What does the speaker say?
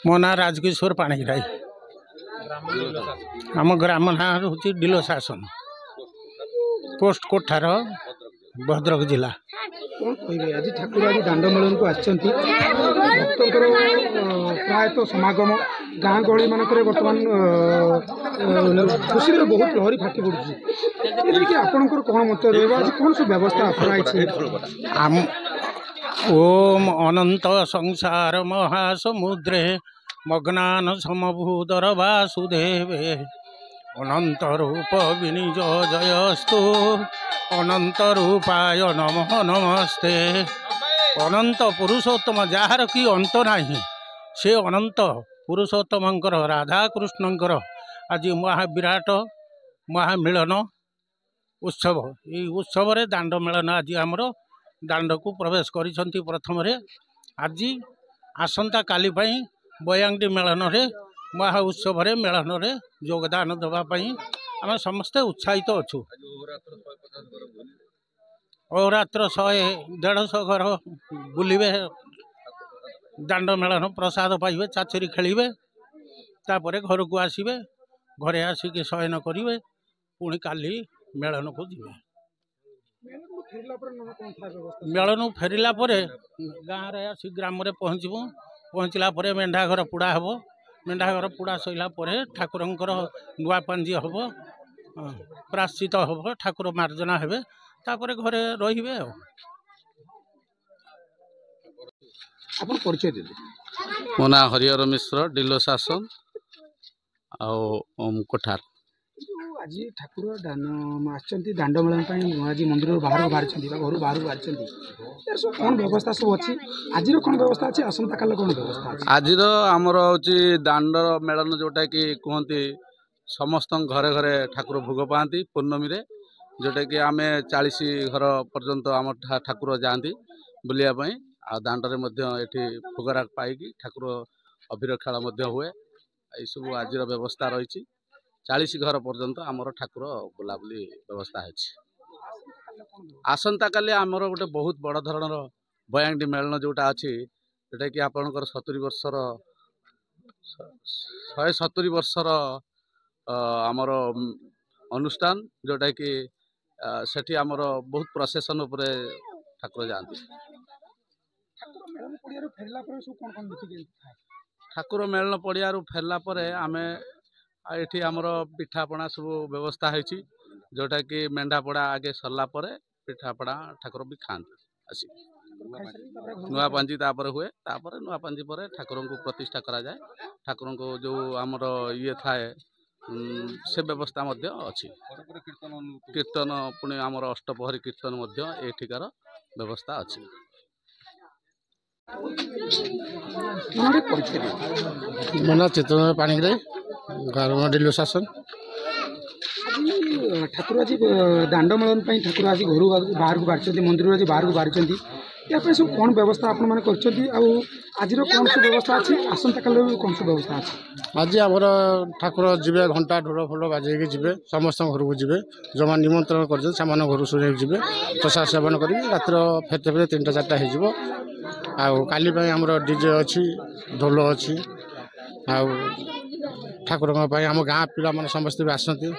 मो ना राजकिशोर पाणिग्राही आम ग्राम ना हूँ डिलो शासन पोस्ट कोठार भद्रक जिला। कौन कहे आज ठाकुर आज दांड मेलन को भक्तर प्रायतः समागम गाँ गहली मानक बर्तमान खुशी बहुत लहरी फाटी पड़ी आपंकर कौन मत आज कौन सब व्यवस्था अपनाई? ओम अनंत संसार महासमुद्रे मग्नान समभूदर वासुदेवे अनंत रूप विनिज जयस्तु अनंत रूपाय नमः नमस्ते। अनंत पुरुषोत्तम जार की अंत नहीं से अनंत पुरुषोत्तमंकर राधा कृष्णंकर आज महाविराट महामिलन उत्सव ये उत्सव दांड मेलन आज आमर दांड को प्रवेश करिसंती प्रथम रे आज आसंता काली पई बयांगटी मेलन रे महा उत्सव रे मेलन रे योगदान देवा पई आम समस्ते उत्साहित अच्छु। अहोरात्र 100-150 घर बुलिबे दांड मेलन प्रसाद पाइबे चाचरी खेलिबे तापरे घर को आसिबे घरे आसिक शयन करिवे पुणी काली मेलन को जिबे। मेलन फेरिला परे गाँव रे आसी ग्राम रे पहुँचला परे मेंढा घर पुड़ा हबो मेंढा घर पुड़ा सइला परे ठाकुरंकर नुआ पांजी हबो प्राश्चित हबो ठाकुर मार्जना हेबे तापरे घरे रहिबे। आपन परिचय दे? मो ना हरिहर मिश्र डिलो शासन ओम कोठार। आज ठाकुर दांड मेलन आज मंदिर बाहर बाहर घर बाहर बाहर कौन व्यवस्था सब अच्छी आज कौन व्यवस्था अच्छी आसंता काल कौन व्यवस्था अच्छी? आज आमर हूँ दांड मेलन जोटा कि कहते समस्त घरे घरे ठाकुर भोग पाती पूर्णमी रे जोटा कि आम 40 घर पर्यंत आम ठाकुर जाती बुलायापी आ दांडे ये भोगराग पाई ठाकुर अभिर खेल हुए ये सब आज व्यवस्था रही 40 घर पर्यंत आमर ठाकुर बुलाबुली व्यवस्था है। आसंता काली आमर गोटे बहुत बड़ धरणर बयांगटी मेलन जोटा अच्छी जोटा कि आपणकर 70 वर्षर 170 वर्षर आमर अनुष्ठान जोटा कि सेठी आमर बहुत प्रसेसन उपरे ठाकुर जाती। ठाकुर मेलन पड़िया फेरला आमे ये आमर पिठापणा सब व्यवस्था है जोटा कि मेंढा पड़ा आगे सरला पिठापणा ठाकुर भी खाते आसी नुआ पांजी हुए नुआ पांजी पर ठाकुर को प्रतिष्ठा करा जाए ठाकुर को जो आमर ये थाए से व्यवस्था अच्छी कीर्तन पुणी आमर अष्टपहरी कीर्तन एठिकार व्यवस्था अच्छी। मना चित्र पाणिग्राही गाँव डिलो शासन। ठाकुर आज दांड मेलन ठाकुर आज घर बाहर को बाहर मंदिर आज बाहर को बाहर या सब कौन व्यवस्था आप आज कौन सब व्यवस्था अच्छी आसंता काल कौन सब व्यवस्था अच्छी? आज आमर ठाकुर जीवे घंटा ढोल फुल बाजे जीवे समस्त घर को जीवे जो निमंत्रण कर घर शुणे जीवे प्रसाद सेवन कर रात्र फेरते फेरते 3-4 हो काली आमर डीजे अच्छी ढोल अच्छी ठाकुर आम गाँ पिला समस्ते भी आसती।